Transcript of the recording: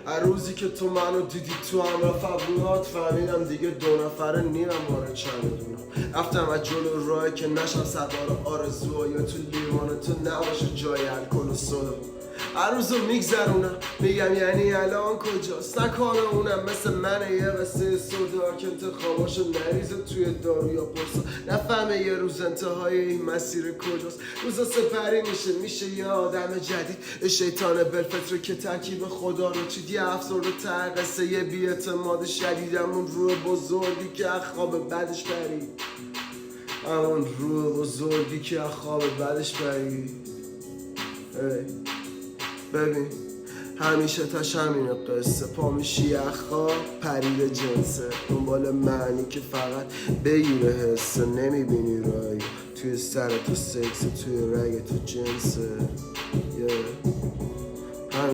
هر روزی که تو منو دیدی تو همراه فبونات فهمیدم دیگه دو نفره نیرم باره چمدونم رفتم از جلو راهی که نشم سوار آرزوها یا تو لیوان تو نباشه جای الکل و سودا هر روزو میگذرونم میگم یعنی الان کجاست نکنه اونم مثل من یه قصه سودا که انتخاباشو نریزه توی دارو یا پرسا نفهمه یه روز انتهای این مسیر کجاست روزا سپری میشه یه آدم جدید شیطان بلفطره که ترکیب خدا رو چید یه افسرده ته قصه یه بی‌اعتماد شدیدم اون روح بزرگی که از خواب بدش پرید همون روح بزرگی که از خواب بدش پرید ببین همیشه تاش همینه قصه پا میشی اخواب پرید جنسه دنبال معنی که فقط بگیره حسه نمیبینی رای توی سر تو سکس توی رگ تو جنسه